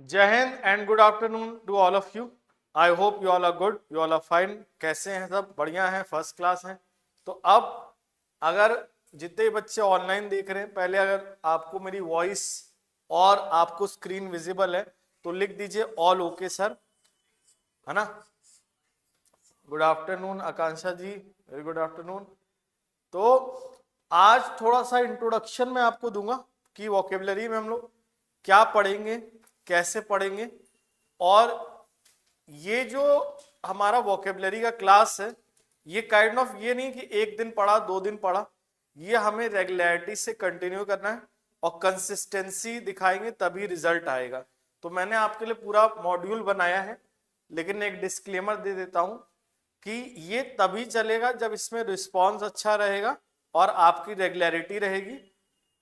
जय हिंद and good afternoon to all of you. I hope you all are good, you all are fine. कैसे हैं सब? बढ़िया हैं, फर्स्ट क्लास हैं। तो अब अगर जितने बच्चे ऑनलाइन देख रहे हैं, पहले अगर आपको मेरी वॉइस और आपको स्क्रीन विजिबल है तो लिख दीजिए ऑल ओके सर, है ना। गुड आफ्टरनून आकांक्षा जी, वेरी गुड आफ्टरनून। तो आज थोड़ा सा इंट्रोडक्शन मैं आपको दूंगा कि वोकेबलरी में हम लोग क्या पढ़ेंगे, कैसे पढ़ेंगे। और ये जो हमारा वोकेबलरी का क्लास है, ये काइंड ऑफ ये नहीं कि एक दिन पढ़ा 2 दिन पढ़ा, ये हमें रेगुलरिटी से कंटिन्यू करना है और कंसिस्टेंसी दिखाएंगे तभी रिजल्ट आएगा। तो मैंने आपके लिए पूरा मॉड्यूल बनाया है, लेकिन एक डिस्क्लेमर दे देता हूं कि ये तभी चलेगा जब इसमें रिस्पॉन्स अच्छा रहेगा और आपकी रेगुलरिटी रहेगी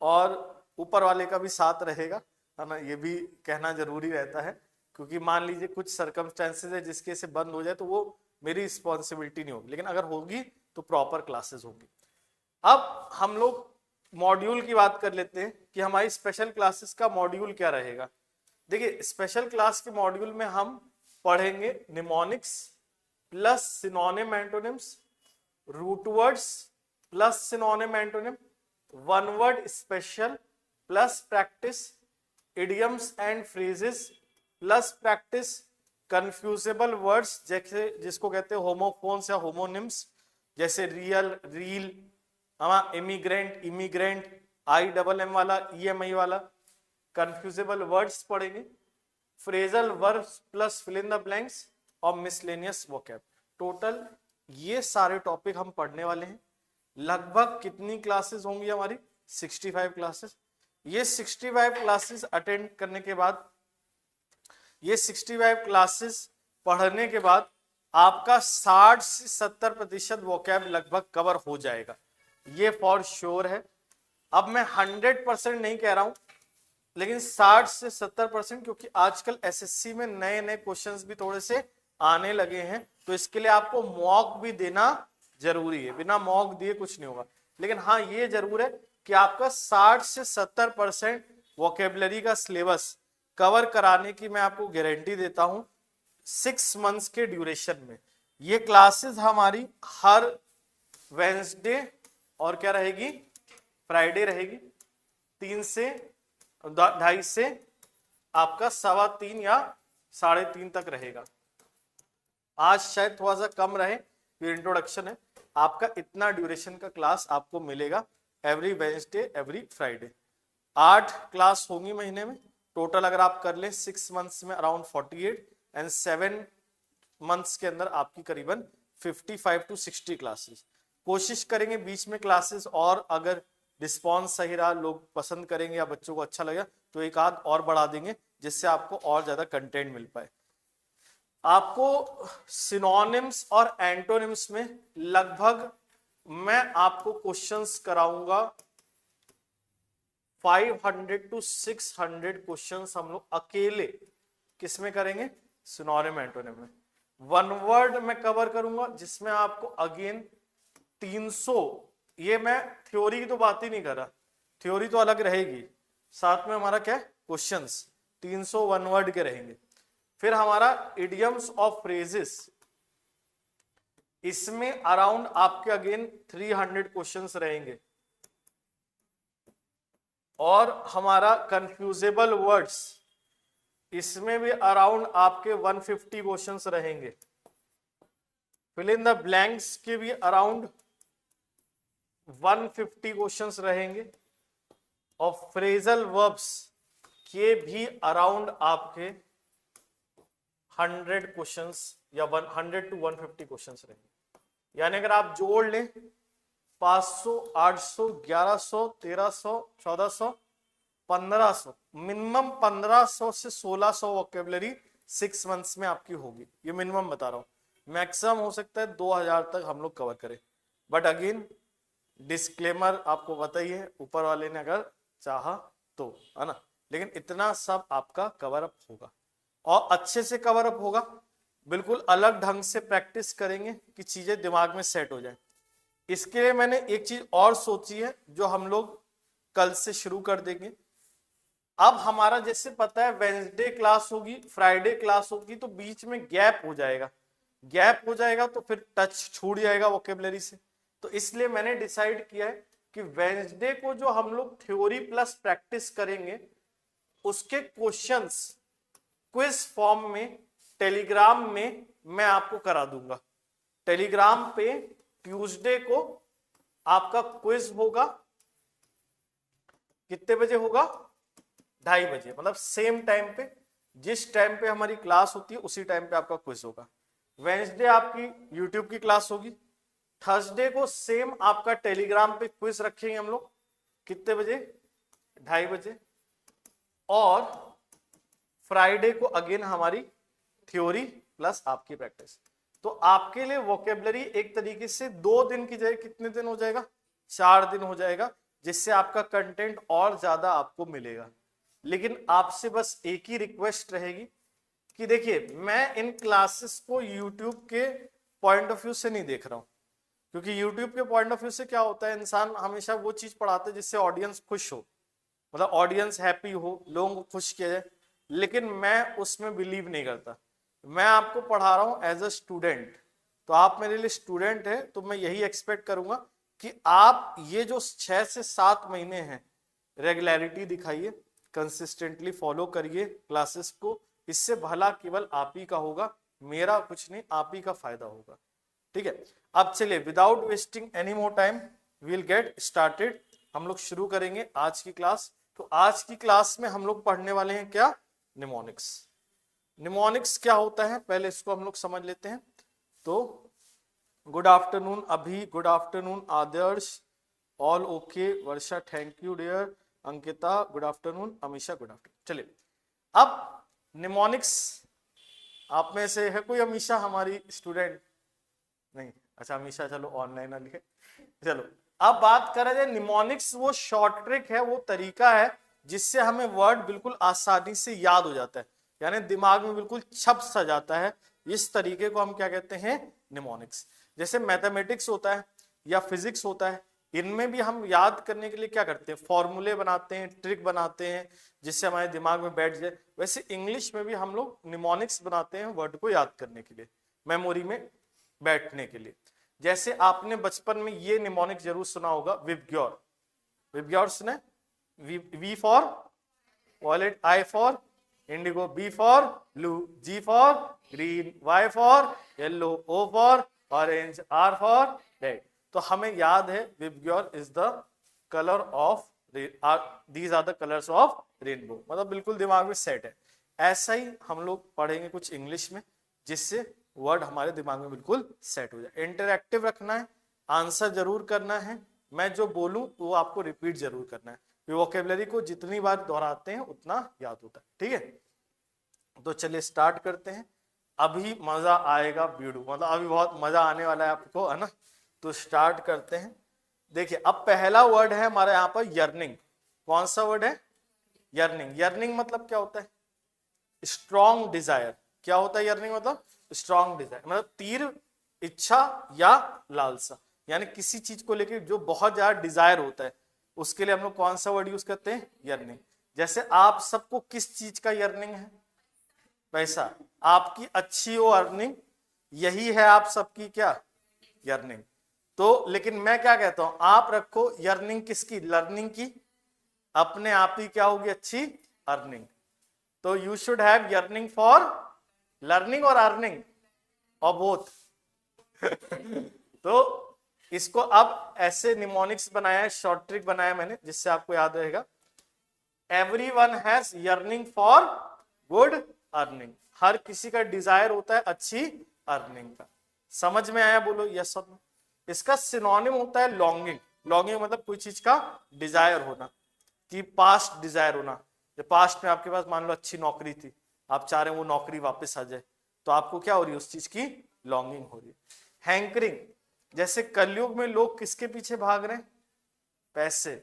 और ऊपर वाले का भी साथ रहेगा, है ना। ये भी कहना जरूरी रहता है, क्योंकि मान लीजिए कुछ सर्कमस्टेंसेज है जिसके से बंद हो जाए तो वो मेरी रिस्पॉन्सिबिलिटी नहीं होगी, लेकिन अगर होगी तो प्रॉपर क्लासेस होगी। अब हम लोग मॉड्यूल की बात कर लेते हैं कि हमारी स्पेशल क्लासेस का मॉड्यूल क्या रहेगा। देखिए, स्पेशल क्लास के मॉड्यूल में हम पढ़ेंगे mnemonics plus synonym antonyms, root words plus synonym antonym, one word special plus practice, idioms and phrases plus practice, confusable words जैसे जिसको कहते हैं होमोफोन्स या होमोनिम्स, जैसे real, reel, immigrant, immigrant, IMM वाला, EMI वाला, कंफ्यूजेबल वर्ड्स पढ़ेंगे, phrasal verbs plus fill in the blanks और मिसलेनियस वोकैब। टोटल ये सारे टॉपिक हम पढ़ने वाले हैं। लगभग कितनी क्लासेस होंगी हमारी? 65 क्लासेस। ये 65 क्लासेस अटेंड करने के बाद, ये 65 क्लासेस पढ़ने के बाद आपका 60 से 70% वोकैब लगभग कवर हो जाएगा, ये फॉर श्योर है। अब मैं 100% नहीं कह रहा हूं, लेकिन 60 से 70%, क्योंकि आजकल एसएससी में नए नए क्वेश्चंस भी थोड़े से आने लगे हैं, तो इसके लिए आपको मॉक भी देना जरूरी है। बिना मॉक दिए कुछ नहीं होगा, लेकिन हाँ ये जरूर है कि आपका 60 से 70% वोकेबलरी का सिलेबस कवर कराने की मैं आपको गारंटी देता हूं 6 मंथ्स के ड्यूरेशन में। ये क्लासेस हमारी हर वेंसडे और क्या रहेगी, फ्राइडे रहेगी, 3 से 2:30 से आपका 3:15 या 3:30 तक रहेगा। आज शायद थोड़ा सा कम रहे, ये इंट्रोडक्शन है। आपका इतना ड्यूरेशन का क्लास आपको मिलेगा every Wednesday, every Friday. 8 class होंगी महीने में टोटल, अगर आप कर लें 6 मंथ्स में अराउंड 48 एंड 7 मंथ्स के अंदर आपकी करीबन 55 to 60 क्लासेस। कोशिश करेंगे बीच में क्लासेस, और अगर रिस्पॉन्स सही रहा, लोग पसंद करेंगे या बच्चों को अच्छा लगा तो एक आध और बढ़ा देंगे, जिससे आपको और ज्यादा कंटेंट मिल पाए। आपको सिनोनिम्स और एंटोनिम्स में लगभग मैं आपको क्वेश्चंस कराऊंगा 500 to 600 क्वेश्चंस हम लोग अकेले किसमें करेंगे? सिनोनिम एंटोनिम में। वन वर्ड में कवर करूंगा, जिसमें आपको अगेन 300, ये मैं थ्योरी की तो बात ही नहीं कर रहा, थ्योरी तो अलग रहेगी, साथ में हमारा क्या क्वेश्चंस 300 वन वर्ड के रहेंगे। फिर हमारा इडियम्स ऑफ फ्रेजेस, इसमें अराउंड आपके अगेन 300 क्वेश्चंस रहेंगे। और हमारा कंफ्यूजेबल वर्ड्स, इसमें भी अराउंड आपके 150 क्वेश्चंस रहेंगे। फिल इन द ब्लैंक्स के भी अराउंड 150 क्वेश्चंस रहेंगे। और फ्रेजल वर्ब्स के भी अराउंड आपके 100 क्वेश्चंस या 100 to 150 क्वेश्चंस रहेंगे। यानी अगर आप जोड़ लें 500, 800, 1100, 1300, 1400, 1500, मिनिमम 1500 से 1600 वोकेबलरी 6 मंथ्स में आपकी होगी। ये मिनिमम बता रहा हूं, मैक्सिमम हो सकता है 2000 तक हम लोग कवर करें। बट अगेन डिस्क्लेमर आपको पता ही है, ऊपर वाले ने अगर चाहा तो, है ना। लेकिन इतना सब आपका कवर अप होगा, और अच्छे से कवर अप होगा। बिल्कुल अलग ढंग से प्रैक्टिस करेंगे कि चीजें दिमाग में सेट हो जाए। इसके लिए मैंने एक चीज और सोची है, जो हम लोग कल से शुरू कर देंगे। अब हमारा जैसे पता है वेंसडे क्लास होगी, फ्राइडे क्लास होगी, तो बीच में गैप हो जाएगा, गैप हो जाएगा तो फिर टच छूट जाएगा वोकेबलरी से। तो इसलिए मैंने डिसाइड किया है कि वेंसडे को जो हम लोग थ्योरी प्लस प्रैक्टिस करेंगे उसके क्वेश्चंस क्विज फॉर्म में टेलीग्राम में मैं आपको करा दूंगा। टेलीग्राम पे ट्यूसडे को आपका क्विज होगा, कितने बजे होगा? 2:30 बजे, मतलब सेम टाइम पे, जिस टाइम पे हमारी क्लास होती है उसी टाइम पे आपका क्विज होगा। वेंसडे आपकी यूट्यूब की क्लास होगी, थर्सडे को सेम आपका टेलीग्राम पे क्विज रखेंगे हम लोग, कितने बजे? 2:30 बजे। और फ्राइडे को अगेन हमारी थ्योरी प्लस आपकी प्रैक्टिस। तो आपके लिए वोकेबलरी एक तरीके से 2 दिन की जगह कितने दिन हो जाएगा? 4 दिन हो जाएगा, जिससे आपका कंटेंट और ज्यादा आपको मिलेगा। लेकिन आपसे बस एक ही रिक्वेस्ट रहेगी कि देखिए, मैं इन क्लासेस को यूट्यूब के पॉइंट ऑफ व्यू से नहीं देख रहा हूं, क्योंकि यूट्यूब के पॉइंट ऑफ व्यू से क्या होता है, इंसान हमेशा वो चीज पढ़ाते हैं जिससे ऑडियंस खुश हो, मतलब ऑडियंस हैप्पी हो, लोगों को खुश किया जाए। लेकिन मैं उसमें बिलीव नहीं करता। मैं आपको पढ़ा रहा हूं एज अ स्टूडेंट, तो आप मेरे लिए स्टूडेंट है, तो मैं यही एक्सपेक्ट करूंगा कि आप ये जो 6 से 7 महीने हैं रेगुलरिटी दिखाइए, कंसिस्टेंटली फॉलो करिए क्लासेस को। इससे भला केवल आप ही का होगा, मेरा कुछ नहीं, आप ही का फायदा होगा। ठीक है, अब चलिए without wasting any more time will get started. हम लोग शुरू करेंगे आज की क्लास। तो आज की क्लास में हम लोग पढ़ने वाले हैं क्या? निमोनिक्स। निमोनिक्स क्या होता है पहले इसको हम लोग समझ लेते हैं। तो good afternoon Abhi, good afternoon Adarsh, all okay, Varsha thank you dear, Ankita good afternoon, Amisha good afternoon. चलिए, अब निमोनिक्स, आप में से है कोई अमीशा हमारी स्टूडेंट? नहीं, अच्छा अमीशा चलो ऑनलाइन आ लिखे। चलो, अब बात करें जाए निमोनिक्स, वो शॉर्ट ट्रिक है, वो तरीका है जिससे हमें वर्ड बिल्कुल आसानी से याद हो जाता है, यानी दिमाग में बिल्कुल छप सा जाता है। इस तरीके को हम क्या कहते हैं? निमोनिक्स। जैसे मैथमेटिक्स होता है या फिजिक्स होता है, इनमें भी हम याद करने के लिए क्या करते हैं? फॉर्मूले बनाते हैं, ट्रिक बनाते हैं, जिससे हमारे दिमाग में बैठ जाए। वैसे इंग्लिश में भी हम लोग निमोनिक्स बनाते हैं वर्ड को याद करने के लिए, मेमोरी में बैठने के लिए। जैसे आपने बचपन में ये निमोनिक जरूर सुना होगा, विबग्योर। विबग्योर सुने? V for violet, I for indigo, B for blue, G for green, Y for yellow, O for orange, R for red. तो हमें याद है VIBGYOR is the colour of, these are the colours of rainbow, मतलब बिल्कुल दिमाग में set है। ऐसा ही हम लोग पढ़ेंगे कुछ इंग्लिश में, जिससे वर्ड हमारे दिमाग में बिल्कुल सेट हो जाए। इंटरैक्टिव रखना है, आंसर जरूर करना है, मैं जो बोलूं वो आपको रिपीट जरूर करना है। वोकेबलरी को जितनी बार दोहराते हैं उतना याद होता है। ठीक है, तो चलिए स्टार्ट करते हैं। अभी मजा आएगा वीडियो, मतलब अभी बहुत मजा आने वाला है आपको, है ना? तो स्टार्ट करते हैं। देखिए, अब पहला वर्ड है हमारे यहाँ पर यर्निंग। कौन सा वर्ड है? यर्निंग। यर्निंग मतलब क्या होता है? Strong Dzire. क्या होता है यर्निंग मतलब? स्ट्रॉन्ग डिजायर, मतलब तीव्र इच्छा या लालसा, यानी किसी चीज को लेकर जो बहुत ज्यादा डिजायर होता है, उसके लिए हम लोग कौन सा वर्ड यूज करते हैं? यर्निंग। जैसे आप सबको किस चीज का यर्निंग है? पैसा। आपकी अच्छी हो अर्निंग, यही है आप सबकी क्या? यर्निंग। तो लेकिन मैं क्या कहता हूं, आप रखो यर्निंग किसकी? लर्निंग की। अपने आप ही क्या होगी? अच्छी अर्निंग। तो you should have yearning for learning और अर्निंग और बोथ। तो इसको अब ऐसे निमोनिक्स बनाया है, शॉर्ट ट्रिक बनाया मैंने, जिससे आपको याद रहेगा। Everyone has yearning for good earning. हर किसी का डिजायर होता है अच्छी अर्निंग का। समझ में आया? बोलो यस और नो। इसका सिनोनिम होता है लॉन्गिंग। लॉन्गिंग मतलब कोई चीज का डिजायर होना, कि पास्ट डिजायर होना। जब पास्ट में आपके पास मान लो अच्छी नौकरी थी, आप चाह रहे हैं वो नौकरी वापस आ जाए, तो आपको क्या हो रही है? उस चीज की लॉन्गिंग हो रही है। हैंकरिंग, जैसे कलयुग में लोग किसके पीछे भाग रहे हैं? पैसे।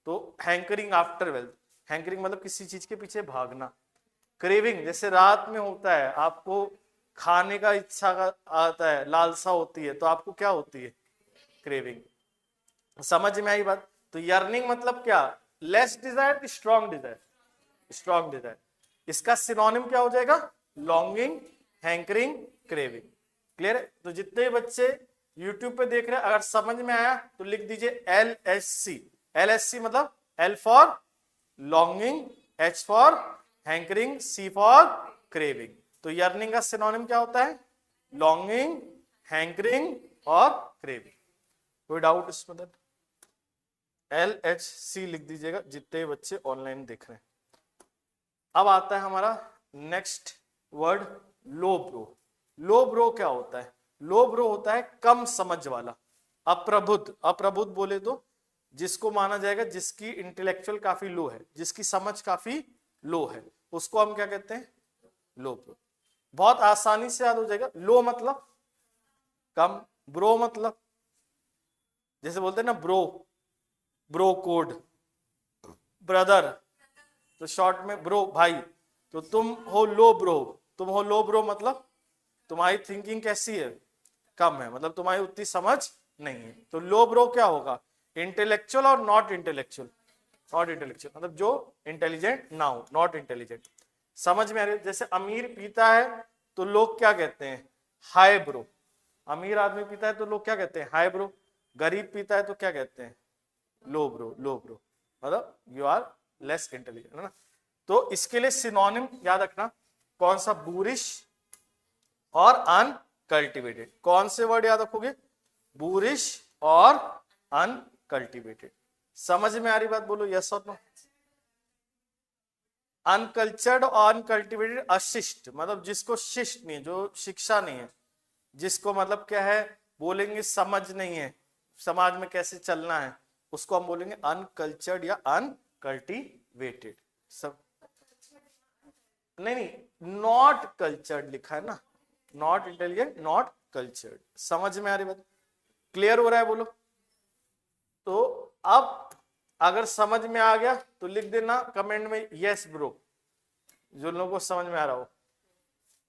तो हैंकरिंग आफ्टर वेल्थ। हैंकरिंग मतलब किसी चीज के पीछे भागना। क्रेविंग, जैसे रात में होता है, आपको खाने का इच्छा आता है, लालसा होती है, तो आपको क्या होती है? क्रेविंग। समझ में आई बात? तो यर्निंग मतलब क्या? Less desire, strong desire. Strong desire. इसका सिनोनिम क्या हो जाएगा? Longing, hankering, craving. क्लियर है? तो जितने बच्चे यूट्यूब पे देख रहे हैं, अगर समझ में आया तो लिख दीजिए LSC। LSC मतलब L for longing, H for hankering, C for craving. तो यर्निंग का सिनोनिम क्या होता है? लॉन्गिंग, हैंकरिंग और क्रेविंग। कोई डाउट इसमें? LHC लिख दीजिएगा जितने बच्चे ऑनलाइन देख रहे हैं। अब आता है हमारा नेक्स्ट वर्ड, लो ब्रो। लो ब्रो क्या होता है? लो ब्रो होता है कम समझ वाला, अप्रबुद्ध। अप्रबुद्ध बोले तो जिसको माना जाएगा जिसकी इंटेलेक्चुअल काफी लो है, जिसकी समझ काफी लो है, उसको हम क्या कहते हैं? लो ब्रो। बहुत आसानी से याद हो जाएगा। लो मतलब कम, ब्रो मतलब जैसे बोलते हैं ना ब्रो, ब्रो कोड, ब्रदर, तो शॉर्ट में ब्रो भाई। तो तुम हो लो ब्रो, तुम हो लो ब्रो मतलब तुम्हारी थिंकिंग कैसी है? कम है, मतलब तुम्हारी उतनी समझ नहीं है। तो लो ब्रो क्या होगा? इंटेलेक्चुअल और नॉट इंटेलेक्चुअल। नॉट इंटेलेक्चुअल मतलब जो इंटेलिजेंट ना हो, नॉट इंटेलिजेंट। समझ में आ रही है? जैसे अमीर पीता है तो लोग क्या कहते हैं? Hi bro. अमीर आदमी पीता है तो लोग क्या कहते हैं? Hi bro. गरीब पीता है तो क्या कहते हैं? लो ब्रो। लो ब्रो मतलब यू आर लेस इंटेलिजेंट, है ना? तो इसके लिए सिनोनिम याद रखना, कौन सा? बूरिश और अनकल्टिवेटेड। कौन से वर्ड याद रखोगे? बूरिश और अनकल्टिवेटेड। समझ में आ रही बात? बोलो यस और नो। अनकल्चर्ड और अनकल्टिवेटेड अशिष्ट मतलब जिसको शिष्ट नहीं है, जो शिक्षा नहीं है, जिसको मतलब क्या है बोलेंगे समझ नहीं है समाज में कैसे चलना है, उसको हम बोलेंगे अनकल्चर्ड या अनकल्टिवेटेड। सब नहीं, नॉट कल्चर्ड लिखा है ना, नॉट इंटेलिजेंट, नॉट कल्चर्ड। समझ में आ रही बात? क्लियर हो रहा है? बोलो। तो अब अगर समझ में आ गया तो लिख देना कमेंट में यस ब्रो, जो लोगों को समझ में आ रहा हो।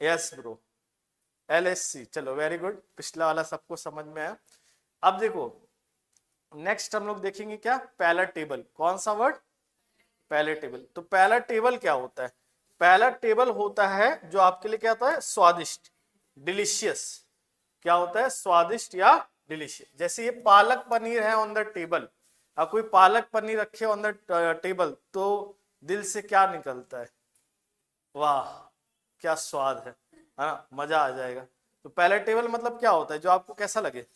Yes bro. LSC, चलो वेरी गुड, पिछला वाला सबको समझ में आया। अब देखो नेक्स्ट हम लोग देखेंगे क्या? पैलेटेबल। कौन सा वर्ड? पैलेटेबल। तो पैलेटेबल क्या होता है? पैलेटेबल होता है जो आपके लिए क्या होता है? स्वादिष्ट, डिलीशियस। क्या होता है? स्वादिष्ट या डिलीशियस। जैसे ये पालक पनीर है ऑन द टेबल, अब कोई पालक पनीर रखे ऑन द टेबल तो दिल से क्या निकलता है? वाह क्या स्वाद है ना, मजा आ जाएगा। तो पैलेटेबल मतलब क्या होता है? जो आपको कैसा लगे?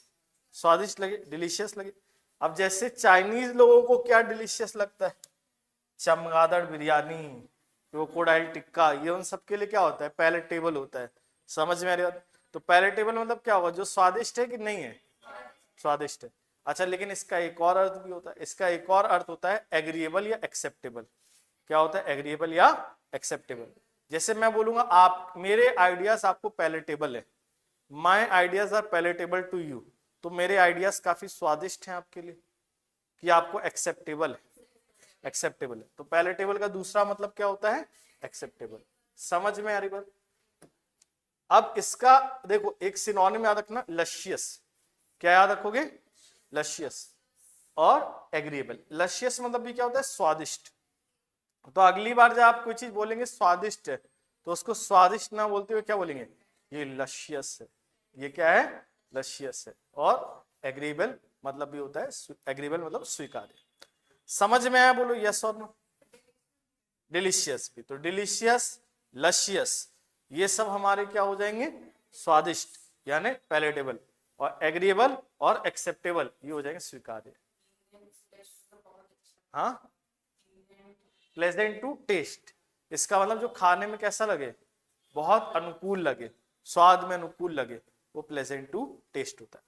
स्वादिष्ट लगे, डिलीशियस लगे। अब जैसे चाइनीज लोगों को क्या डिलीशियस लगता है? चमगादड़ बिरयानी, क्रोकोडाइल टिक्का, ये उन सबके लिए क्या होता है? पैलेटेबल होता है। समझ में आ रही बात? तो पैलेटेबल मतलब क्या होगा? जो स्वादिष्ट है कि नहीं है? स्वादिष्ट है। अच्छा, लेकिन इसका एक और अर्थ भी होता है। इसका एक और अर्थ होता है एग्रीएबल या एक्सेप्टेबल। क्या होता है? एग्रीएबल या एक्सेप्टेबल। जैसे मैं बोलूंगा आप, मेरे आइडियाज आपको पैलेटेबल है, my ideas are palatable to you, तो मेरे आइडियाज काफी स्वादिष्ट हैं आपके लिए, कि आपको एक्सेप्टेबल है? एक्सेप्टेबल है। तो पैलेटेबल का दूसरा मतलब क्या होता है? एक्सेप्टेबल। समझ में आ रही बात? अब इसका देखो एक सिनोनिम याद रखना, लशियस। क्या याद रखोगे? लशियस और एग्रीएबल। लशियस मतलब भी क्या होता है? स्वादिष्ट। तो अगली बार जब आप कोई चीज बोलेंगे स्वादिष्ट है तो उसको स्वादिष्ट ना बोलते हुए क्या बोलेंगे? ये लशियस है। ये क्या है? लशियस है। और एग्रीएबल मतलब भी होता है, एग्रीएबल मतलब स्वीकार्य। समझ में आया? बोलो यस और नो। डिलीशियस भी, तो डिलीशियस, लशियस, ये सब हमारे क्या हो जाएंगे? स्वादिष्ट यानी पैलेटेबल, और एग्रीएबल और एक्सेप्टेबल ये हो जाएंगे स्वीकार्य। हाँ, प्लेजेंट टू टेस्ट, इसका मतलब जो खाने में कैसा लगे? बहुत अनुकूल लगे, स्वाद में अनुकूल लगे, वो प्लेजेंट टू टेस्ट होता है।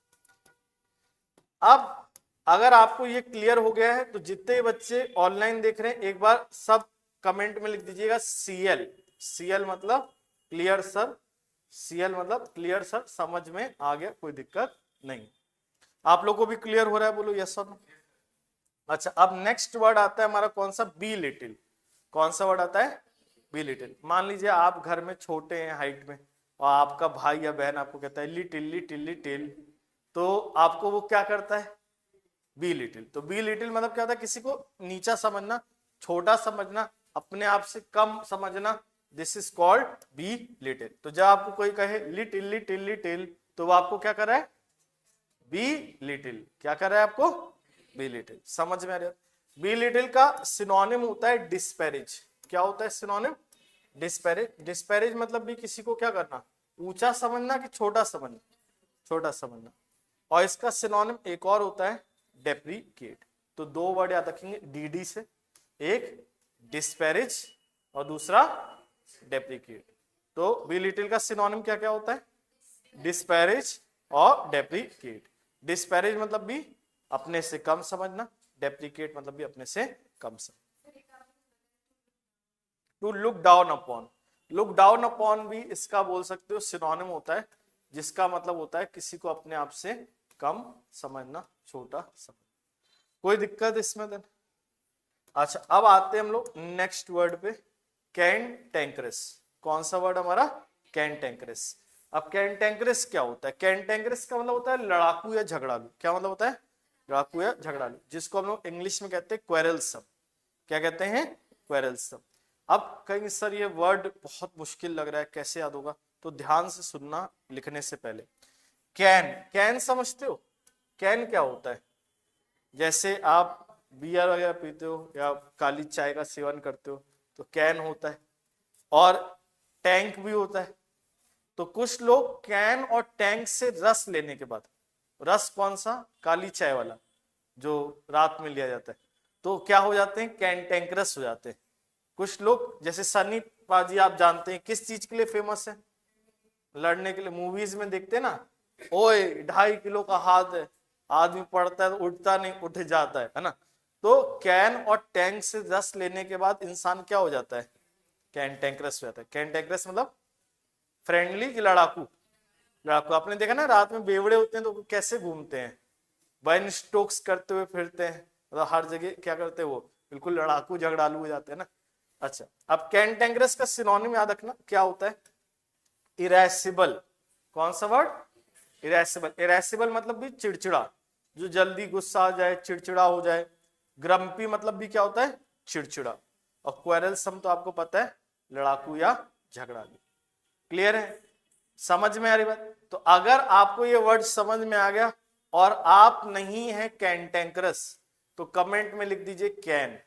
अब अगर आपको ये क्लियर हो गया है तो जितने बच्चे ऑनलाइन देख रहे हैं एक बार सब कमेंट में लिख दीजिएगा CL। CL मतलब क्लियर सर। CL मतलब क्लियर सर, समझ में आ गया, कोई दिक्कत नहीं। आप लोगों को भी क्लियर हो रहा है? बोलो यस सर। अच्छा, अब नेक्स्ट वर्ड आता है हमारा कौन सा? Be little. कौन सा वर्ड आता है? Be little. मान लीजिए आप घर में छोटे हैं हाइट में और आपका भाई या बहन आपको कहता है लिटिल लिटिल लिटिल, तो आपको वो क्या करता है? Be little. तो बी लिटिल मतलब क्या होता है? किसी को नीचा समझना, छोटा समझना, अपने आप से कम समझना, this is called be little. तो जब आपको कोई कहे लिटिल लिटिल लिटिल, तो वो आपको क्या कर रहा है, बी लिटिल। क्या कर रहा है आपको, बी लिटिल। समझ में आ रहा है? बी लिटिल का सिनोनिम होता है डिस्पैरेज। क्या होता है सिनोनिम, डिस्पैरेज। डिस्पैरेज मतलब भी किसी को क्या करना, ऊंचा समझना कि छोटा समझना, छोटा समझना। और इसका सिनोनिम एक और होता है डेप्रीकेट। तो दो वर्ड याद रखेंगे डीडी से, एक डिस्पैरेज और दूसरा डेप्रीकेट। तो बी लिटिल का सिनोनिम क्या क्या होता है, डिस्पैरेज और डेप्रीकेट। डिस्पैरेज मतलब भी अपने से कम समझना, डेप्रीकेट मतलब भी अपने से कम समझना। To look down upon, look down upon भी इसका बोल सकते हो सिनोनिम होता है, जिसका मतलब होता है किसी को अपने आप से कम समझना, छोटा समझना। कोई दिक्कत इसमें देन? अच्छा, अब आते हैं हम लोग नेक्स्ट वर्ड पे, कैंटेंक्रेस। कौन सा वर्ड हमारा, कैंटेंक्रेस। अब कैंटेंक्रेस क्या होता है, कैंटेंक्रेस का मतलब होता है लड़ाकू या झगड़ालू। क्या मतलब होता है, लड़ाकू या झगड़ालू, जिसको हम लोग इंग्लिश में कहते हैं क्वेरलसम। क्या कहते हैं, क्वेरलसम। अब कहीं सर ये वर्ड बहुत मुश्किल लग रहा है, कैसे याद होगा, तो ध्यान से सुनना लिखने से पहले। कैन, कैन समझते हो, कैन क्या होता है, जैसे आप बियर वगैरह पीते हो या काली चाय का सेवन करते हो तो कैन होता है, और टैंक भी होता है। तो कुछ लोग कैन और टैंक से रस लेने के बाद, रस कौन सा, काली चाय वाला जो रात में लिया जाता है, तो क्या हो जाते हैं, कैंटेंक्रस हो जाते हैं। कुछ लोग जैसे सनी पाजी, आप जानते हैं किस चीज के लिए फेमस है, लड़ने के लिए। मूवीज में देखते हैं ना, ओए 2.5 किलो का हाथ है, आदमी पड़ता है तो उठता नहीं, उठ जाता है ना। तो कैन और टैंक से रस लेने के बाद इंसान क्या हो जाता है, कैंटेंक्रस हो जाता है। कैंटेंक्रस मतलब फ्रेंडली की लड़ाकू, लड़ाकू। आपने देखा ना रात में बेवड़े होते हैं तो कैसे घूमते हैं, बाइन स्टोक्स करते हुए फिरते हैं, मतलब हर जगह क्या करते हैं वो, बिल्कुल लड़ाकू झगड़ालू हो जाते हैं ना। अच्छा, अब कैंटेंक्रस का सिनोनिम याद रखना क्या होता है, इरेसिबल। कौन सा वर्ड, इरेसिबल। इरेसिबल मतलब भी चिड़चिड़ा, जो जल्दी गुस्सा आ जाए, चिड़चिड़ा हो जाए। ग्रम्पी मतलब भी क्या होता है, चिड़चिड़ा। और क्वेरलसम तो आपको पता है लड़ाकू या झगड़ालू। क्लियर है, समझ में आ रही बात? तो अगर आपको ये वर्ड समझ में आ गया और आप नहीं है कैंटेंक्रस, तो कमेंट में लिख दीजिए कैन।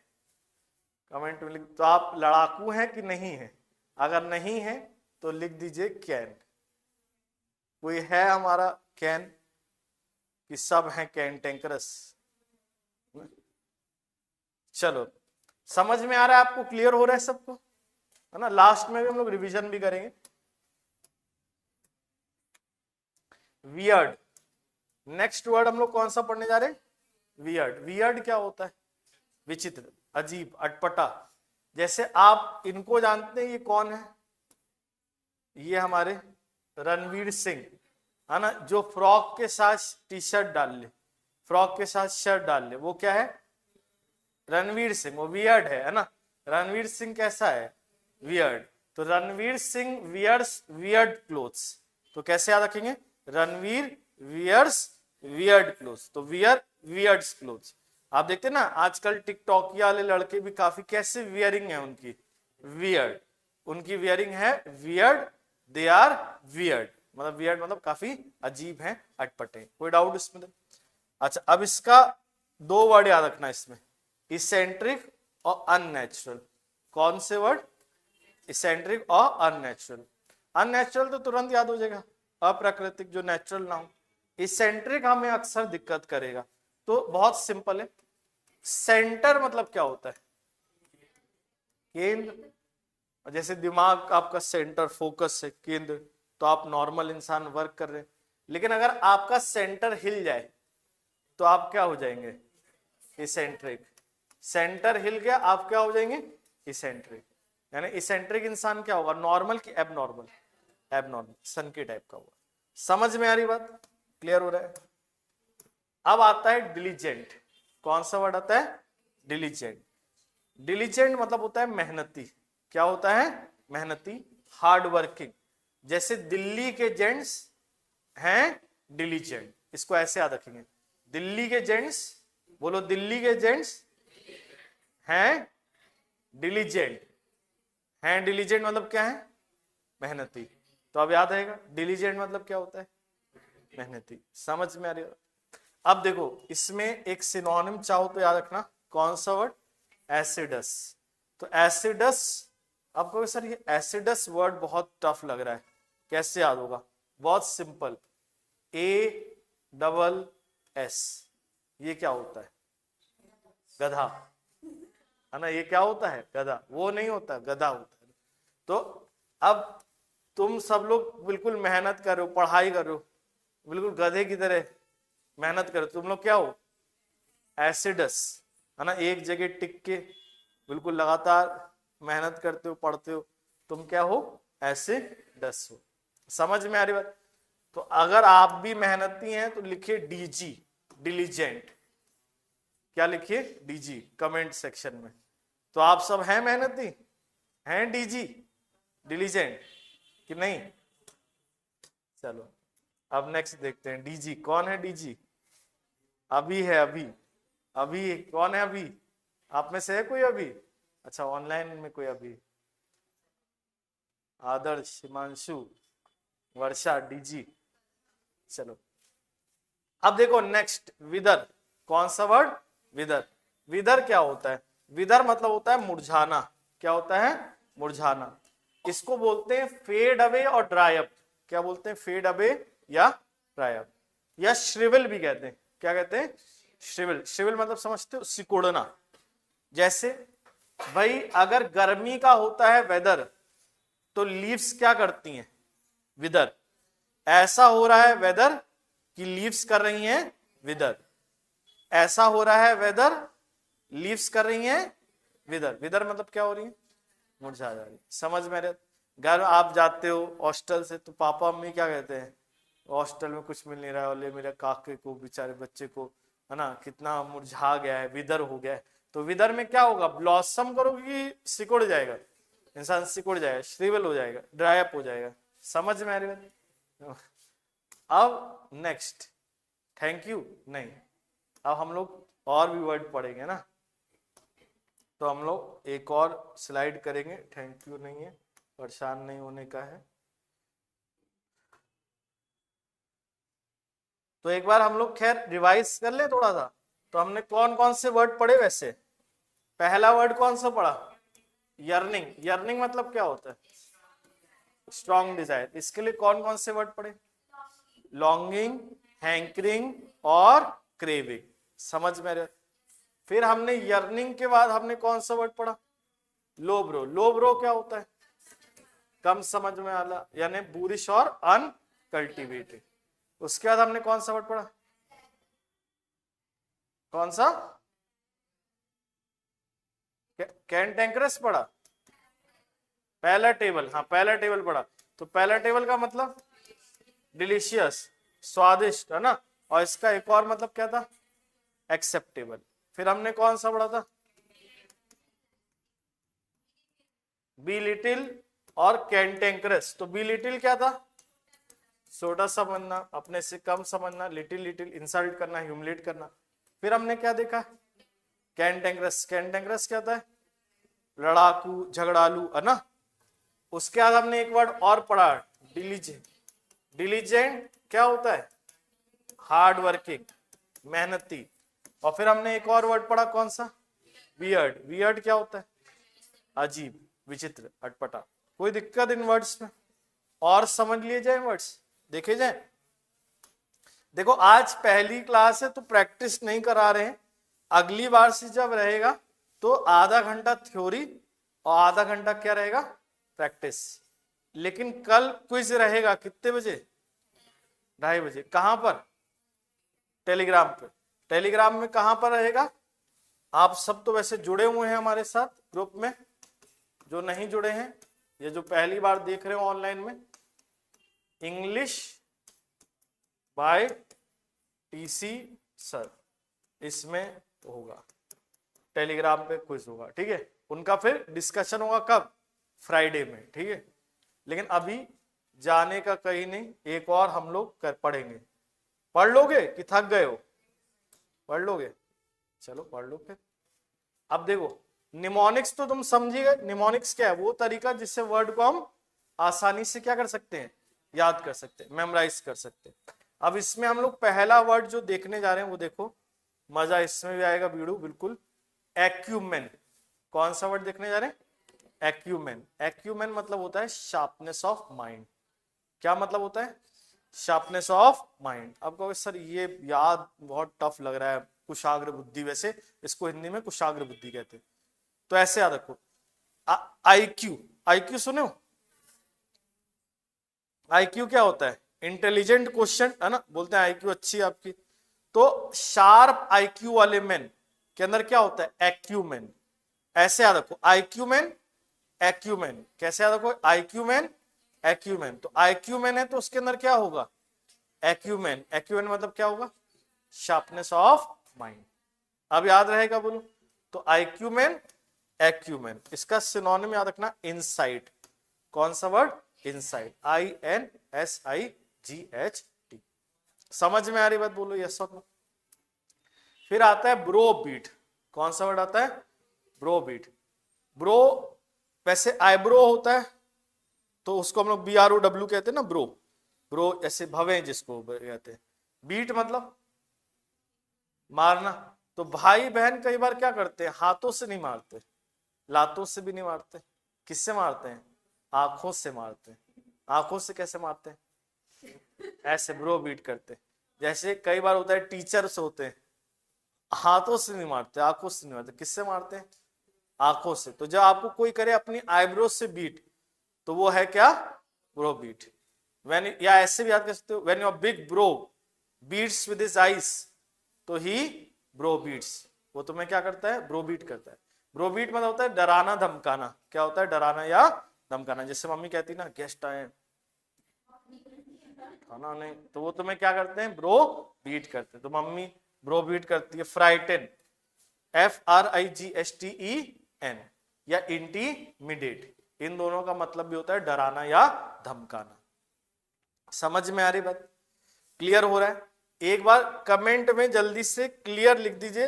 कमेंट में लिख, तो आप लड़ाकू हैं कि नहीं है, अगर नहीं है तो लिख दीजिए कैन। कोई है हमारा कैन कि सब हैं कैंटेंक्रस? चलो, समझ में आ रहा है आपको, क्लियर हो रहा है सबको, है ना। लास्ट में भी हम लोग रिवीजन भी करेंगे। वियर्ड, नेक्स्ट वर्ड हम लोग कौन सा पढ़ने जा रहे हैं, वियर्ड। वियर्ड क्या होता है, विचित्र, अजीब, अटपटा। जैसे आप इनको जानते हैं, ये कौन है, ये हमारे रणवीर सिंह, है ना, जो फ्रॉक के साथ टी शर्ट डाल ले, फ्रॉक के साथ शर्ट डाल ले, वो क्या है, रणवीर सिंह। वो वियर्ड है ना। रणवीर सिंह कैसा है, वियर्ड। तो Ranveer Singh wears weird clothes. तो कैसे याद रखेंगे, रणवीर वियर्स वियर्ड क्लोथ्स। तो वियर वियर्ड्स क्लोथ्स। आप देखते हैं ना आजकल टिकटॉक वाले लड़के भी काफी कैसे वियरिंग है उनकी, वियर्ड। उनकी वियरिंग है वियर्ड, दे आर वियर्ड। मतलब वियर्ड मतलब काफी अजीब है, अटपटे। कोई डाउट इसमें? अच्छा, अब इसका दो वर्ड याद रखना इसमें, इसेंट्रिक और अननेचुरल। कौन से वर्ड, इसेंट्रिक और अननेचुरल। अननेचुरल तो तुरंत याद हो जाएगा, अप्राकृतिक, जो नेचुरल ना हो। इसेंट्रिक हमें अक्सर दिक्कत करेगा, तो बहुत सिंपल है। सेंटर मतलब क्या होता है, केंद्र। जैसे दिमाग आपका सेंटर, फोकस है, केंद्र, तो आप नॉर्मल इंसान वर्क कर रहे हैं। लेकिन अगर आपका सेंटर हिल जाए तो आप क्या हो जाएंगे, इसेंट्रिक। सेंटर हिल गया आप क्या हो जाएंगे, इसेंट्रिक। यानी इसेंट्रिक इंसान क्या होगा, नॉर्मल की एबनॉर्मल, एबनॉर्मल, सन के टाइप का होगा। समझ में आ रही बात, क्लियर हो रहा है? अब आता है डिलीजेंट। कौन सा वर्ड आता है, डिलीजेंट। डिलीजेंट मतलब होता है मेहनती। क्या होता है, मेहनती, हार्ड वर्किंग। जैसे दिल्ली के जेंट्स हैं डिलीजेंट, इसको ऐसे याद रखेंगे, दिल्ली के जेंट्स, बोलो दिल्ली के जेंट्स हैं डिलीजेंट हैं, डिलीजेंट मतलब क्या है, मेहनती। तो अब याद रहेगा डिलीजेंट मतलब क्या होता है, मेहनती। समझ में आ रही है? अब देखो इसमें एक सिनोनिम चाहो तो याद रखना, कौन सा वर्ड, एसिडस। तो एसिडस, अब कहोगे सर ये एसिडस वर्ड बहुत टफ लग रहा है, कैसे याद होगा, बहुत सिंपल, ASS, ये क्या होता है, गधा, है ना, ये क्या होता है, गधा, वो नहीं होता, गधा होता है। तो अब तुम सब लोग बिल्कुल मेहनत कर रहे हो, पढ़ाई कर रहे हो, बिल्कुल गधे की तरह मेहनत करो, तुम लोग क्या हो, एसिडस, है ना, एक जगह टिक के बिल्कुल लगातार मेहनत करते हो, पढ़ते हो, तुम क्या हो, एसिडस हो। समझ में आ रही बात? तो अगर आप भी मेहनती हैं तो लिखिए DG, डिलीजेंट। क्या लिखिए, DG, कमेंट सेक्शन में। तो आप सब हैं मेहनती, हैं DG, डिलीजेंट कि नहीं? चलो अब नेक्स्ट देखते हैं, DG कौन है, DG अभी है, अभी अभी कौन है, अभी आप में से है कोई अभी? अच्छा ऑनलाइन में कोई अभी, आदर्श, हिमांशु, वर्षा, DG। चलो अब देखो नेक्स्ट, विदर, कौन सा वर्ड, विदर। विदर क्या होता है, विदर मतलब होता है मुरझाना, क्या होता है, मुरझाना। इसको बोलते हैं फेड अवे और ड्राई अप। क्या बोलते हैं, फेड अवे या ड्राई अप, या श्रिवल भी कहते हैं। क्या कहते हैं, श्रिवल। श्रिवल मतलब समझते हो, सिकुड़ना। जैसे भाई अगर गर्मी का होता है वेदर, तो लीव्स क्या करती हैं, विदर। ऐसा हो रहा है वेदर कि लीव्स कर रही हैं विदर, ऐसा हो रहा है वेदर, लीव्स कर रही हैं विदर। विदर मतलब क्या हो रही है, मुरझा जा रही। समझ में रहे? घर आप जाते हो हॉस्टल से, तो पापा मम्मी क्या कहते हैं, हॉस्टल में कुछ मिल नहीं रहा है, और मेरे काके को, बेचारे बच्चे को, है ना, कितना मुरझा गया है, विदर हो गया है। तो विदर में क्या होगा, ब्लॉसम करोगी, सिकुड़ जाएगा इंसान, सिकुड़ जाएगा, श्रिवल हो जाएगा, ड्राई अप हो जाएगा। समझ में आ रही है? अब नेक्स्ट, थैंक यू नहीं, अब हम लोग और भी वर्ड पढ़ेंगे ना, तो हम लोग एक और स्लाइड करेंगे। थैंक यू नहीं है, परेशान नहीं होने का है। तो एक बार हम लोग खैर रिवाइज कर ले थोड़ा सा। तो हमने कौन कौन से वर्ड पढ़े वैसे, पहला वर्ड कौन सा पढ़ा, यर्निंग। यर्निंग मतलब क्या होता है, स्ट्रॉन्ग डिजायर। इसके लिए कौन कौन से वर्ड पढ़े, लॉन्गिंग, हैंकरिंग और क्रेविंग। समझ में रहे? फिर हमने यर्निंग के बाद हमने कौन सा वर्ड पढ़ा, लोब्रो। लोब्रो क्या होता है, कम समझ में आला, यानी बुरिश और अनकल्टिवेटेड। उसके बाद हमने कौन सा वर्ड पढ़ा, कौन सा, कैंटेंक्रस पढ़ा, पहला टेबल, हाँ पहला टेबल पढ़ा। तो पहला टेबल का मतलब डिलीशियस, स्वादिष्ट, है ना, और इसका एक और मतलब क्या था, एक्सेप्टेबल। फिर हमने कौन सा पढ़ा था, बी लिटिल और कैंटेंक्रस। तो बी लिटिल क्या था, छोटा समझना, अपने से कम समझना, लिटिल लिटिल इंसल्ट करना, ह्यूमिलेट करना। फिर हमने क्या देखा, कैंटेंक्रस। कैंटेंक्रस क्या होता है, लड़ाकू, झगड़ालू, है ना। उसके बाद हमने एक वर्ड और पढ़ा, डिलीजेंट। डिलीजेंट क्या होता है, हार्ड वर्किंग, मेहनती। और फिर हमने एक और वर्ड पढ़ा, कौन सा, वियर्ड। वियर्ड क्या होता है, अजीब, विचित्र, अटपटा। कोई दिक्कत इन वर्ड्स में, और समझ लिए जाए वर्ड्स, देखे जाए। देखो आज पहली क्लास है तो प्रैक्टिस नहीं करा रहे हैं, अगली बार से जब रहेगा तो आधा घंटा थ्योरी और आधा घंटा क्या रहेगा, प्रैक्टिस। लेकिन कल क्विज रहेगा कितने बजे, 2:30 बजे। कहां पर, टेलीग्राम पे। टेलीग्राम में कहां पर रहेगा, आप सब तो वैसे जुड़े हुए हैं हमारे साथ ग्रुप में, जो नहीं जुड़े हैं, ये जो पहली बार देख रहे हो ऑनलाइन में, इंग्लिश बाय TC सर, इसमें होगा, टेलीग्राम पे क्विज होगा, ठीक है। उनका फिर डिस्कशन होगा कब, फ्राइडे में, ठीक है। लेकिन अभी जाने का कहीं नहीं, एक और हम लोग कर पढ़ेंगे। पढ़ लोगे कि थक गए हो, पढ़ लोगे, चलो पढ़ लो फिर। अब देखो निमोनिक्स तो तुम समझिए, निमोनिक्स क्या है, वो तरीका जिससे वर्ड को हम आसानी से क्या कर सकते हैं, याद कर सकते हैं, मेमोराइज कर सकते हैं। अब इसमें हम लोग पहला वर्ड जो देखने जा रहे हैं वो देखो, मजा इसमें भी आएगा वीडियो बिल्कुल। एक्यूमेन। कौन सा वर्ड देखने जा रहे हैं? एक्यूमेन। एक्यूमेन मतलब होता है शार्पनेस ऑफ माइंड। क्या मतलब होता है? Sharpness of mind. अब कहोगे सर ये याद बहुत टफ लग रहा है, कुशाग्र बुद्धि, वैसे इसको हिंदी में कुशाग्र बुद्धि कहते हैं, तो ऐसे याद रखो। आईक्यू, आईक्यू सुने हो? आईक्यू क्या होता है? इंटेलिजेंट क्वेश्चन, है ना, बोलते हैं आईक्यू अच्छी है आपकी। तो शार्प आईक्यू वाले मैन के अंदर क्या होता है? एक्यूमेन। ऐसे याद रखो, आईक्यूमेन, एक्यूमेन। कैसे याद रखो? आईक्यूमेन, एक्यूमेन। तो आईक्यूमेन है तो उसके अंदर क्या होगा? एक्यूमेन। एक्यूमेन मतलब क्या होगा? Sharpness of mind. अब याद रहेगा बोलो। तो आईक्यूमेन, एक्यूमेन। इसका सिनोनिम याद रखना, इनसाइट। कौन सा वर्ड? इनसाइट। INSIGHT। समझ में आ रही बात? बोलो यस और नो। फिर आता है ब्रो बीट। कौन सा वर्ड आता है? Brow beat. ब्रो वैसे आईब्रो होता है तो उसको हम लोग BROW कहते हैं ना, ब्रो। ब्रो ऐसे भवे जिसको कहते हैं। बीट मतलब मारना। तो भाई बहन कई बार क्या करते हैं, हाथों से नहीं मारते, लातों से भी नहीं मारते, किससे मारते हैं? आंखों से मारते हैं। आंखों से कैसे मारते हैं? ऐसे ब्रो बीट करते हैं। जैसे कई बार होता है टीचर्स होते हैं, हाथों से नहीं मारते, आंखों से नहीं मारते, किससे मारते हैं? आंखों से। तो जब आपको कोई करे अपनी आईब्रो से बीट, तो वो है क्या? Bro beat. व्हेन, या ऐसे भी याद कर सकते हो, when your big bro beats with his eyes, तो ही ब्रो बीट्स। वो तुम्हें क्या करता है? ब्रो बीट करता है। ब्रो बीट मतलब होता है डराना धमकाना। क्या होता है? डराना या धमकाना। जैसे मम्मी कहती ना गेस्ट आए खाना नहीं, तो वो तुम्हें क्या करते हैं? ब्रो बीट करते हैं। तो मम्मी ब्रो बीट करती है। फ्राइटन, FRIGHTEN, या इंटीमिडेट, इन दोनों का मतलब भी होता है डराना या धमकाना। समझ में आ रही बात? क्लियर हो रहा है? एक बार कमेंट में जल्दी से क्लियर लिख दीजिए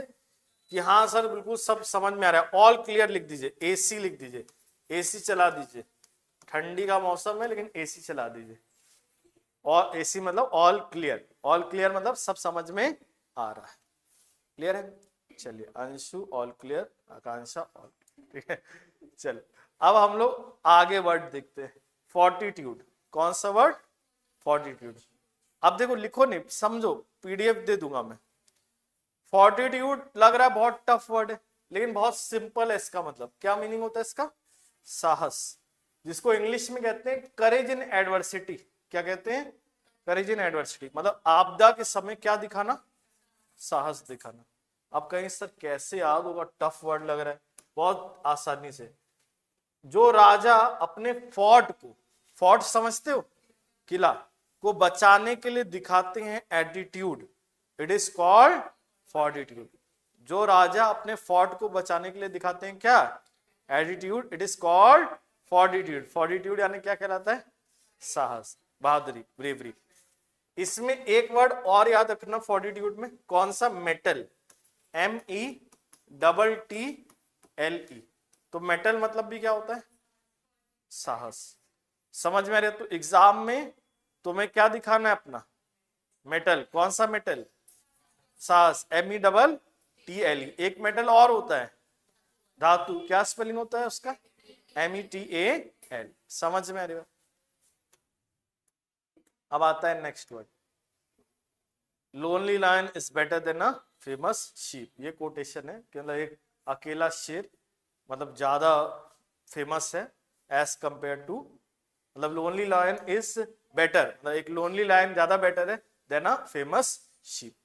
कि हाँ सर बिल्कुल सब समझ में आ रहा है। ऑल क्लियर लिख दीजिए, AC लिख दीजिए, AC चला दीजिए। ठंडी का मौसम है लेकिन AC चला दीजिए। और AC मतलब ऑल क्लियर। ऑल क्लियर मतलब सब समझ में आ रहा है। क्लियर है? चलिए, अंशु ऑल क्लियर, आकांक्षा ऑल, ठीक है। चलो अब हम लोग आगे वर्ड देखते हैं। फोर्टिट्यूड। कौन सा वर्ड? फोर्टिट्यूड। अब देखो, लिखो नहीं, समझो, PDF दे दूंगा मैं। फोर्टिट्यूड लग रहा है बहुत टफ वर्ड है, लेकिन बहुत सिंपल है इसका मतलब। क्या मीनिंग होता है इसका? साहस, जिसको इंग्लिश में कहते हैं करेज इन एडवर्सिटी। क्या कहते हैं? करेज इन एडवर्सिटी। मतलब आपदा के समय क्या दिखाना? साहस दिखाना। अब कहीं सर कैसे याद होगा, टफ वर्ड लग रहा है। बहुत आसानी से। जो राजा अपने फोर्ट को, फोर्ट समझते हो, किला को बचाने के लिए दिखाते हैं attitude, it is called fortitude. जो राजा अपने फोर्ट को बचाने के लिए दिखाते हैं क्या? Attitude, it is called fortitude. Fortitude यानी क्या कहलाता है? साहस, बहादुरी, ब्रेवरी। इसमें एक वर्ड और याद रखना फोर्टिट्यूड में। कौन सा? Metal, METTLE। तो मेटल मतलब भी क्या होता है? साहस। समझ में आ रहा है? तो एग्जाम में तुम्हें क्या दिखाना है अपना? मेटल। कौन सा मेटल? साहस, METTLE। एक मेटल और होता है धातु, क्या स्पेलिंग होता है उसका? METAL। समझ में आ रही है? अब आता है next word. Lonely lion is better than a famous sheep. ये कोटेशन है कि मतलब एक अकेला शेर मतलब ज्यादा फेमस है एज कंपेयर टू, मतलब लोनली लायन इज बेटर, मतलब एक लोनली लायन ज्यादा बेटर है देन अ फेमस शीप।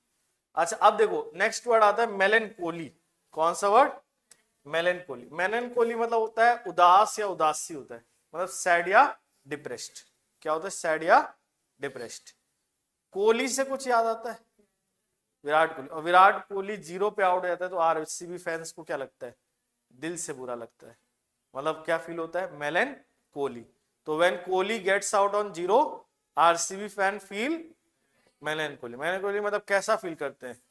अच्छा अब देखो नेक्स्ट वर्ड आता है मेलेनकोली। कौन सा वर्ड? मेलेनकोली। मेलेनकोली मतलब होता है उदास या उदासी होता है, मतलब सैड या डिप्रेस्ड। क्या होता है? सैड या डिप्रेस्ड। कोहली से कुछ याद आता है? विराट कोहली। और विराट कोहली 0 पे आउट हो जाता है तो RCB फैंस को क्या लगता है? दिल से बुरा लगता है। मतलब क्या फील होता है? Melancholy. तो when Kohli gets out on 0, RCB fan feel melancholy. Melancholy मतलब कैसा फील करते हैं?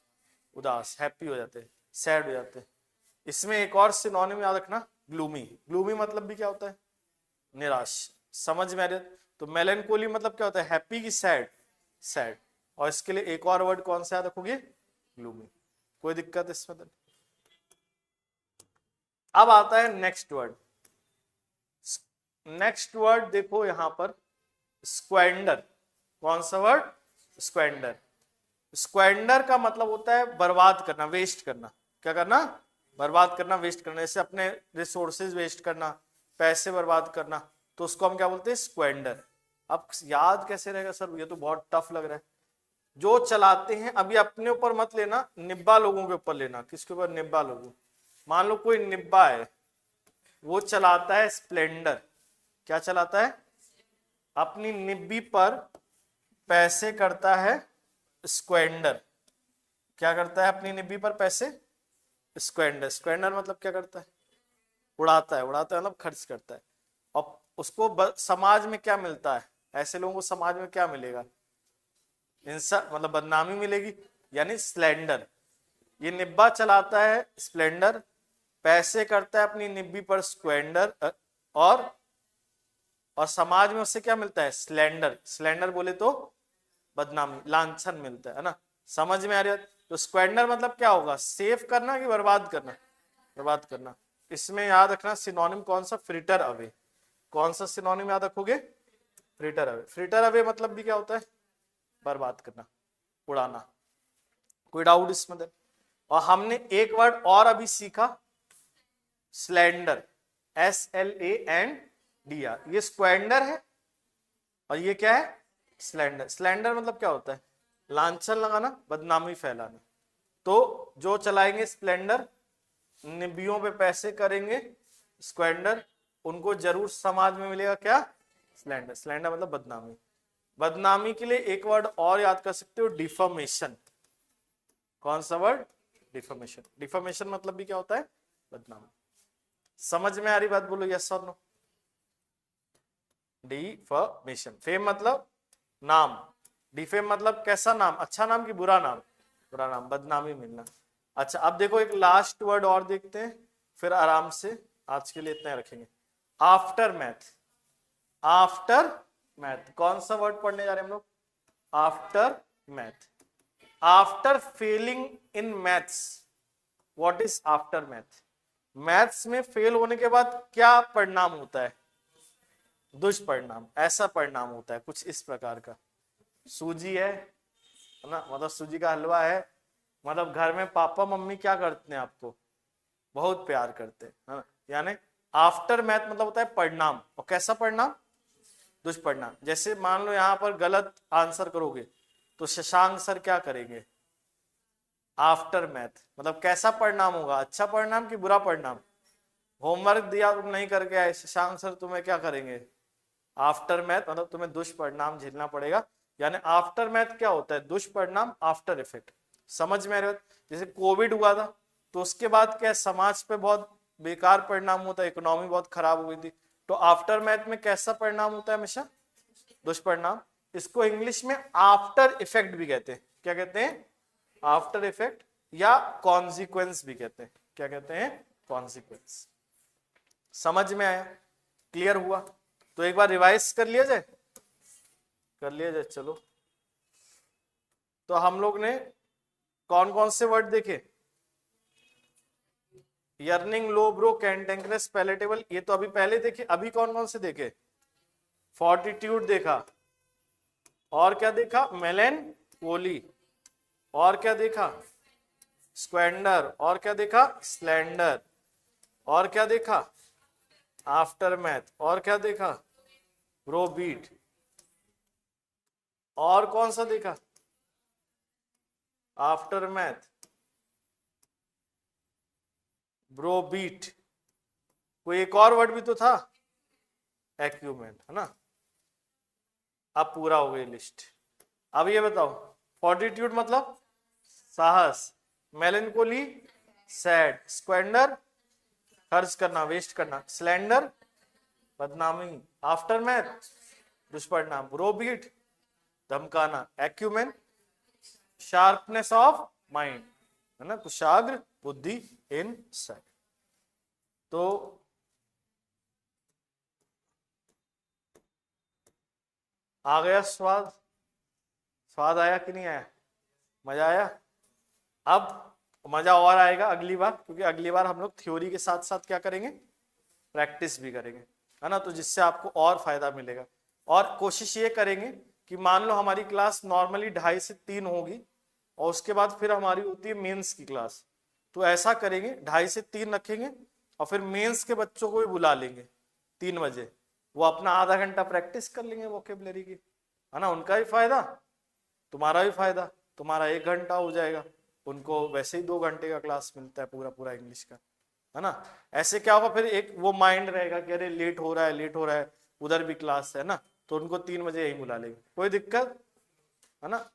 उदास, हैप्पी हो जाते हैं, सैड हो जाते हैं। इसमें एक और सिनोनिम याद रखना, ग्लूमी। ग्लूमी मतलब भी क्या होता है? निराश। समझ में आ रहा है? तो मेलनकोली मतलब क्या होता है? हैप्पी की सैड? सैड। और इसके लिए एक और वर्ड कौन सा याद रखोगे? ग्लूमी। कोई दिक्कत इसमें तो? अब आता है नेक्स्ट वर्ड। नेक्स्ट वर्ड देखो यहां पर, स्क्वेंडर। कौन सा वर्ड? स्क्वेंडर। स्क्वेंडर का मतलब होता है बर्बाद करना, वेस्ट करना। क्या करना? बर्बाद करना, वेस्ट करना। जैसे अपने रिसोर्सेज वेस्ट करना, पैसे बर्बाद करना, तो उसको हम क्या बोलते हैं? स्क्वेंडर। अब याद कैसे रहेगा सर? ये तो बहुत टफ लग रहा है। जो चलाते हैं, अभी अपने ऊपर मत लेना, निब्बा लोगों के ऊपर लेना। किसके ऊपर? निब्बा लोगों। मान लो कोई निब्बा है, वो चलाता है स्प्लेंडर। क्या चलाता है? अपनी निब्बी पर पैसे करता है स्क्वेंडर। क्या करता है? अपनी निब्बी पर पैसे स्क्वेंडर। स्क्वेंडर मतलब क्या करता है? उड़ाता है। उड़ाता है मतलब खर्च करता है। और उसको समाज में क्या मिलता है? ऐसे लोगों को समाज में क्या मिलेगा? इंसान मतलब बदनामी मिलेगी, यानी स्लेंडर। ये निब्बा चलाता है स्प्लेंडर, पैसे करता है अपनी निब्बी पर स्क्वेंडर, और समाज में उससे क्या मिलता है? स्लेंडर। स्लेंडर बोले तो बदनामी, लांछन मिलता है ना? समझ में आ रही है? तो स्क्वेंडर मतलब क्या होगा? सेव करना कि बर्बाद करना? बर्बाद करना। इसमें याद रखना सिनोनिम कौन सा? Fritter away. कौन सा सिनोनिम याद रखोगे? Fritter away. फ्रिटर अवे मतलब भी क्या होता है? बर्बाद करना, उड़ाना। कोई डाउट इसमें? और हमने एक वर्ड और अभी सीखा, स्लेंडर। SLANDR। ये स्क्वेंडर है और ये क्या है? स्लेंडर। स्लेंडर मतलब क्या होता है? लांछन लगाना, बदनामी फैलाना। तो जो चलाएंगे स्प्लेंडर, निबियों पे पैसे करेंगे स्क्वेंडर, उनको जरूर समाज में मिलेगा क्या? स्लेंडर। स्लेंडर मतलब बदनामी। बदनामी के लिए एक वर्ड और याद कर सकते हो, डिफॉर्मेशन। कौन सा वर्ड? डिफॉर्मेशन। डिफॉर्मेशन मतलब भी क्या होता है? बदनामी। समझ में आ रही बात? बोलो यस और नो। डिफॉर्मेशन। फेम मतलब नाम, डिफेम मतलब कैसा नाम? अच्छा नाम कि बुरा नाम? बुरा नाम, बदनामी मिलना। अच्छा, अब देखो एक लास्ट वर्ड और देखते हैं, फिर आराम से आज के लिए इतना ही रखेंगे। After math. आफ्टर मैथ कौन सा वर्ड पढ़ने जा रहे हैं हम लोग? After math. After failing in maths, what is after math? Maths में फेल होने के बाद क्या परिणाम होता है? दुष्परिणाम। ऐसा परिणाम होता है कुछ इस प्रकार का। सूजी है ना, मतलब सूजी का हलवा है, मतलब घर में पापा मम्मी क्या करते हैं? आपको बहुत प्यार करते हैं, है ना? यानी आफ्टर मैथ मतलब होता है परिणाम। और कैसा परिणाम? दुष्परिणाम। जैसे मान लो यहां पर गलत आंसर करोगे तो शशांक सर क्या करेंगे? आफ्टर मैथ मतलब कैसा परिणाम होगा? अच्छा परिणाम कि बुरा परिणाम? होमवर्क दिया तुम नहीं करके आए, शशांक सर तुम्हें क्या करेंगे? आफ्टर मैथ मतलब तुम्हें दुष्परिणाम झेलना पड़ेगा। यानी आफ्टर मैथ क्या होता है? दुष्परिणाम, आफ्टर इफेक्ट। समझ में आ रहा है? जैसे कोविड हुआ था तो उसके बाद क्या समाज पे बहुत बेकार परिणाम होता है, इकोनॉमी बहुत खराब हो गई थी। तो आफ्टर मैथ में कैसा परिणाम होता है? हमेशा दुष्परिणाम। इसको इंग्लिश में आफ्टर इफेक्ट भी कहते हैं। क्या कहते हैं? आफ्टर इफेक्ट, या कॉन्सिक्वेंस भी कहते हैं। क्या कहते हैं? कॉन्सिक्वेंस। समझ में आया? क्लियर हुआ? तो एक बार रिवाइज कर लिया जाए। कर लिया जाए, चलो। तो हम लोग ने कौन कौन से वर्ड देखे? यर्निंग, लो, ब्रो, कैंटेंकरस, पैलेटेबल, ये तो अभी पहले देखे। अभी कौन कौन से देखे? फोर्टिट्यूड देखा, और क्या देखा? मेलेनकोली, और क्या देखा? स्क्वेंडर, और क्या देखा? स्लेंडर, और क्या देखा? आफ्टर मैथ, और क्या देखा? ब्रोबीट, और कौन सा देखा? आफ्टर मैथ, ब्रोबीट, कोई एक और वर्ड भी तो था, एक्यूमेंट, है ना? अब पूरा हो गई लिस्ट। अब ये बताओ, फोर्टिट्यूड मतलब साहस, मेलनकोली सैड, स्क्वेंडर खर्च करना, वेस्ट करना, स्लेंडर बदनामी, आफ्टर मैथ दुष्परिणाम, ब्रोबीट धमकाना, एक्यूमेन शार्पनेस ऑफ माइंड, है ना? कुशाग्र बुद्धि इन साइड। तो आ गया स्वाद? स्वाद आया कि नहीं आया? मजा आया? अब मजा और आएगा अगली बार, क्योंकि अगली बार हम लोग थ्योरी के साथ साथ क्या करेंगे, प्रैक्टिस भी करेंगे, है ना। तो जिससे आपको और फायदा मिलेगा। और कोशिश ये करेंगे कि मान लो हमारी क्लास नॉर्मली 2:30 से 3 होगी, और उसके बाद फिर हमारी होती है मेंस की क्लास। तो ऐसा करेंगे 2:30 से 3 रखेंगे, और फिर मेंस के बच्चों को भी बुला लेंगे 3 बजे। वो अपना आधा घंटा प्रैक्टिस कर लेंगे वोकेबलरी की, है ना। उनका भी फायदा, तुम्हारा भी फायदा, तुम्हारा 1 घंटा हो जाएगा, उनको वैसे ही 2 घंटे का क्लास मिलता है पूरा पूरा इंग्लिश का, है ना। ऐसे क्या होगा, फिर एक वो माइंड रहेगा कि अरे लेट हो रहा है, लेट हो रहा है, उधर भी क्लास है ना, तो उनको 3 बजे यही बुला लेंगे, कोई दिक्कत, है ना।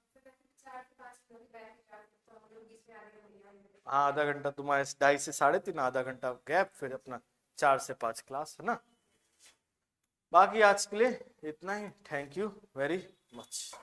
हाँ, आधा घंटा तुम्हारे 2:30 से 3:30, आधा घंटा गैप, फिर अपना 4 से 5 क्लास, है ना। बाकी आज के लिए इतना ही। Thank you very much.